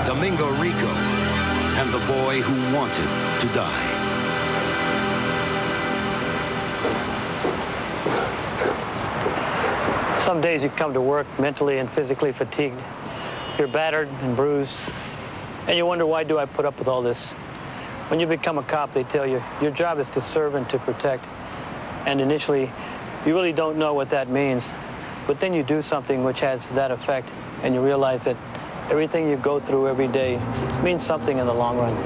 Domingo Rico, and the boy who wanted to die. Some days you come to work mentally and physically fatigued. You're battered and bruised, and you wonder, why do I put up with all this? When you become a cop, they tell you your job is to serve and to protect. And initially, you really don't know what that means. But then you do something which has that effect, and you realize that everything you go through every day means something in the long run.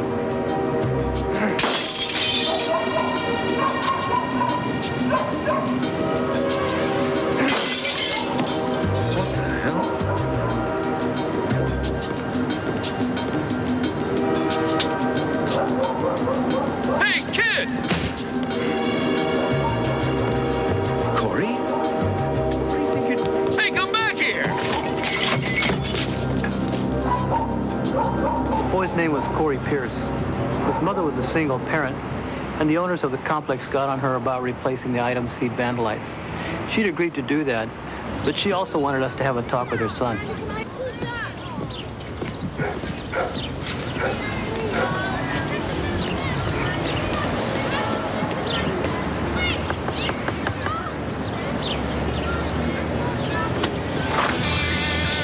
His name was Corey Pierce. His mother was a single parent, and the owners of the complex got on her about replacing the items he'd vandalized. She'd agreed to do that, but she also wanted us to have a talk with her son.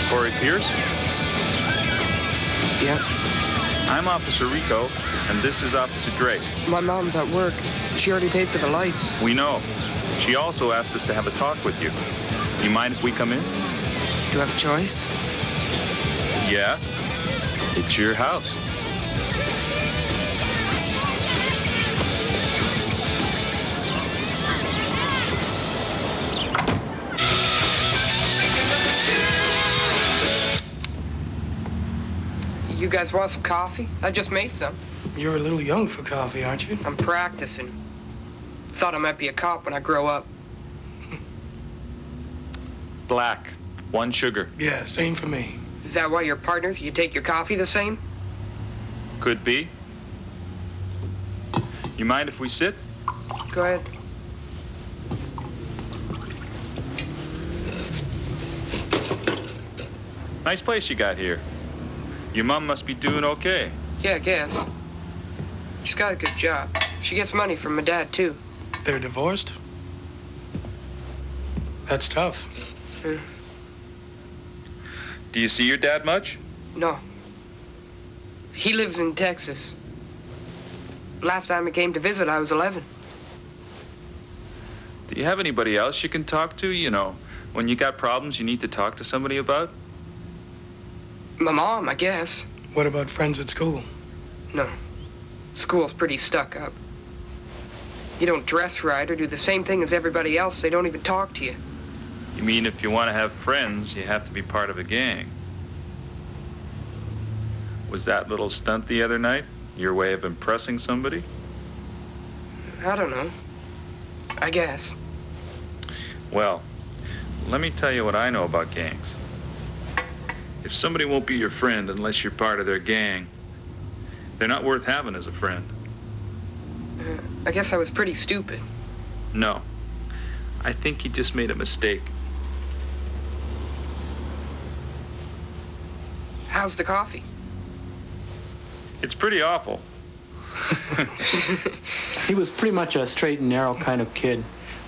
Corey Pierce? Yeah. I'm Officer Rico, and this is Officer Drake. My mom's at work. She already paid for the lights. We know. She also asked us to have a talk with you. You mind if we come in? Do I have a choice? Yeah. It's your house. You guys want some coffee? I just made some. You're a little young for coffee, aren't you? I'm practicing. Thought I might be a cop when I grow up. Black. 1 sugar. Yeah, same for me. Is that why you're partners? You take your coffee the same? Could be. You mind if we sit? Go ahead. Nice place you got here. Your mom must be doing okay. Yeah, I guess. She's got a good job. She gets money from my dad, too. They're divorced? That's tough. Do you see your dad much? No. He lives in Texas. Last time he came to visit, I was 11. Do you have anybody else you can talk to? You know, when you got problems you need to talk to somebody about? My mom, I guess. What about friends at school? No. School's pretty stuck up. You don't dress right or do the same thing as everybody else, they don't even talk to you. You mean if you want to have friends, you have to be part of a gang? Was that little stunt the other night your way of impressing somebody? I don't know. I guess. Well, let me tell you what I know about gangs. If somebody won't be your friend unless you're part of their gang, they're not worth having as a friend. I guess I was pretty stupid. No. I think you just made a mistake. How's the coffee? It's pretty awful. He was pretty much a straight and narrow kind of kid.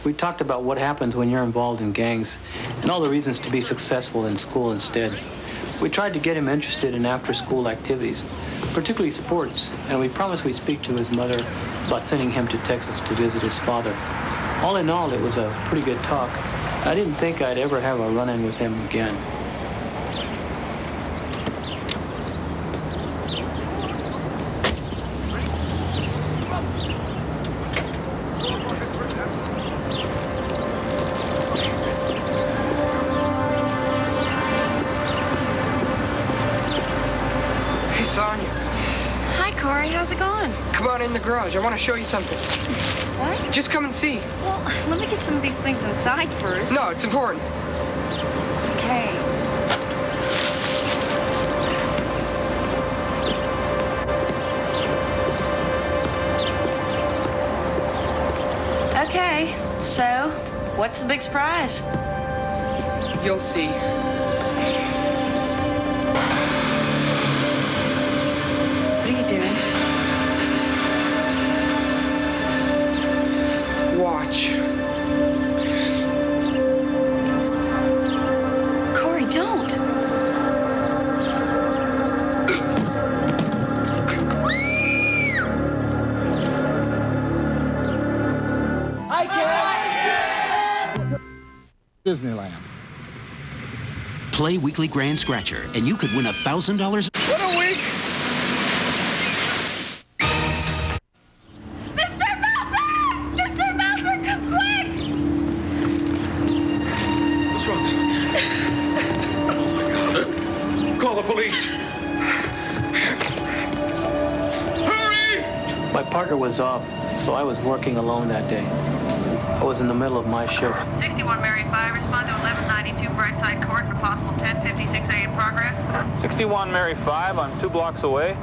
We talked about what happens when you're involved in gangs and all the reasons to be successful in school instead. We tried to get him interested in after-school activities, particularly sports, and we promised we'd speak to his mother about sending him to Texas to visit his father. All in all, it was a pretty good talk. I didn't think I'd ever have a run-in with him again. How's it going? Come on in the garage. I want to show you something. What? Just come and see. Well, let me get some of these things inside first. No, it's important. Okay. Okay, so what's the big surprise? You'll see. Disneyland. Play Weekly Grand Scratcher, and you could win $1,000. What a week! Mr. Melton! Mr. Melton, come quick! What's wrong, son? Oh, my God. Call the police. Hurry! My partner was off, so I was working alone that day. I was in the middle of my shift. 61 Mary 5, respond to 1192 Brightside Court for possible 1056A in progress. 61 Mary 5, I'm 2 blocks away.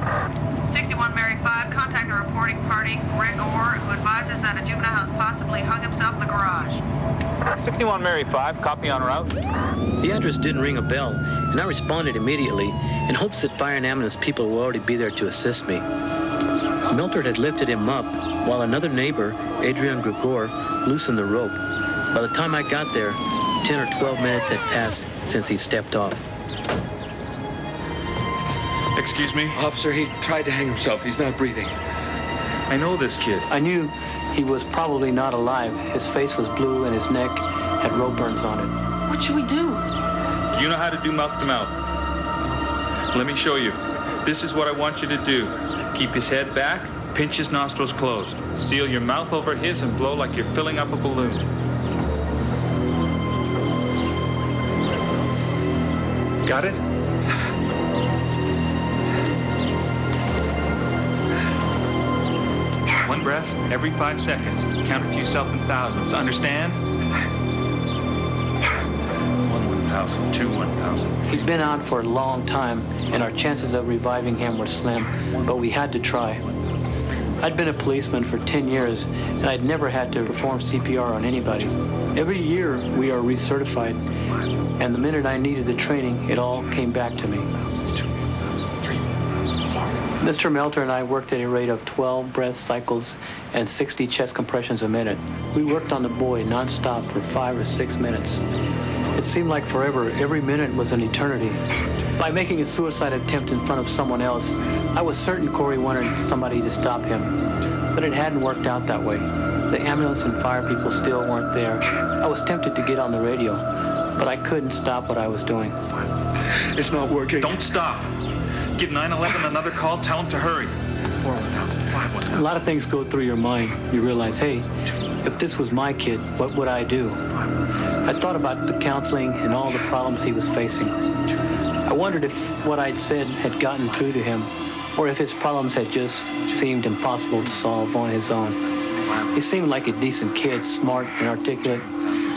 61 Mary 5, contact the reporting party, Greg Orr, who advises that a juvenile has possibly hung himself in the garage. 61 Mary 5, copy en route. The address didn't ring a bell, and I responded immediately in hopes that fire and ambulance people would already be there to assist me. Milford had lifted him up, while another neighbor, Adrian Gregor, loosened the rope. By the time I got there, 10 or 12 minutes had passed since he stepped off. Excuse me? Officer, he tried to hang himself. He's not breathing. I know this kid. I knew he was probably not alive. His face was blue and his neck had rope burns on it. What should we do? Do you know how to do mouth-to-mouth? Let me show you. This is what I want you to do. Keep his head back, pinch his nostrils closed. Seal your mouth over his and blow like you're filling up a balloon. Got it? One breath every 5 seconds. Count it to yourself in thousands. Understand? 1,000, 2, 1,000. He'd been out for a long time, and our chances of reviving him were slim, but we had to try. I'd been a policeman for 10 years, and I'd never had to perform CPR on anybody. Every year, we are recertified, and the minute I needed the training, it all came back to me. Mr. Melter and I worked at a rate of 12 breath cycles and 60 chest compressions a minute. We worked on the boy nonstop for 5 or 6 minutes. It seemed like forever. Every minute was an eternity. By making a suicide attempt in front of someone else, I was certain Corey wanted somebody to stop him. But it hadn't worked out that way. The ambulance and fire people still weren't there. I was tempted to get on the radio, but I couldn't stop what I was doing. It's not working. Don't stop. Give 911 another call. Tell them to hurry. 4, 1,000, 5, 1,000. A lot of things go through your mind. You realize, hey, if this was my kid, what would I do? I thought about the counseling and all the problems he was facing. I wondered if what I'd said had gotten through to him, or if his problems had just seemed impossible to solve on his own. He seemed like a decent kid, smart and articulate.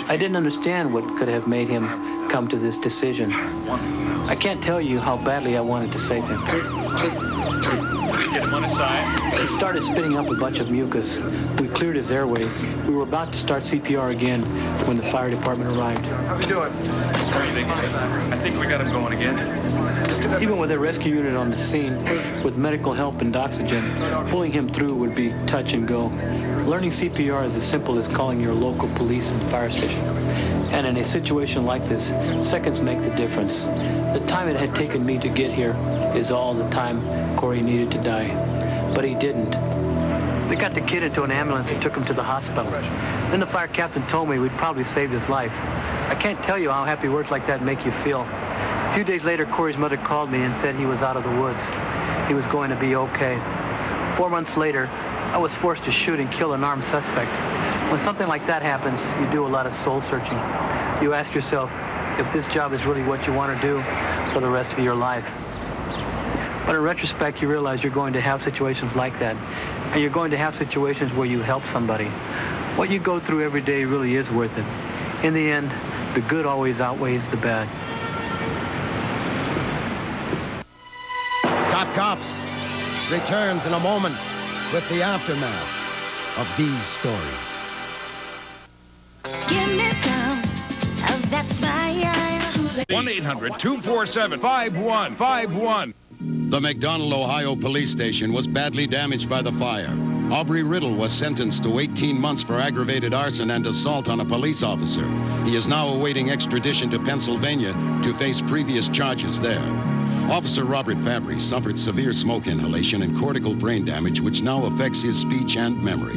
I didn't understand what could have made him come to this decision. I can't tell you how badly I wanted to save him. Get him on his side. He started spitting up a bunch of mucus. We cleared his airway. We were about to start CPR again when the fire department arrived. How we doing? He's breathing. I think we got him going again. Even with a rescue unit on the scene, with medical help and oxygen, pulling him through would be touch and go. Learning CPR is as simple as calling your local police and fire station. And in a situation like this, seconds make the difference. The time it had taken me to get here is all the time Corey needed to die. But he didn't. They got the kid into an ambulance and took him to the hospital. Then the fire captain told me we'd probably saved his life. I can't tell you how happy words like that make you feel. A few days later, Corey's mother called me and said he was out of the woods. He was going to be okay. 4 months later, I was forced to shoot and kill an armed suspect. When something like that happens, you do a lot of soul searching. You ask yourself if this job is really what you want to do for the rest of your life. But in retrospect, you realize you're going to have situations like that. And you're going to have situations where you help somebody. What you go through every day really is worth it. In the end, the good always outweighs the bad. Top Cops returns in a moment with the aftermath of these stories. Give me some of that fire. 1-800-247-5151. The McDonald, Ohio police station was badly damaged by the fire. Aubrey Riddle was sentenced to 18 months for aggravated arson and assault on a police officer. He is now awaiting extradition to Pennsylvania to face previous charges there. Officer Robert Fabry suffered severe smoke inhalation and cortical brain damage, which now affects his speech and memory.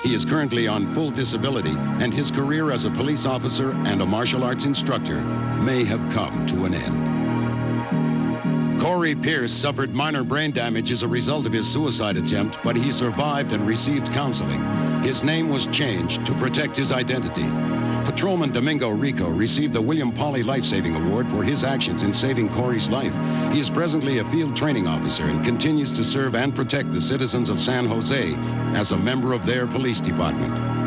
He is currently on full disability, and his career as a police officer and a martial arts instructor may have come to an end. Corey Pierce suffered minor brain damage as a result of his suicide attempt, but he survived and received counseling. His name was changed to protect his identity. Patrolman Domingo Rico received the William Pauley Life-Saving Award for his actions in saving Corey's life. He is presently a field training officer and continues to serve and protect the citizens of San Jose as a member of their police department.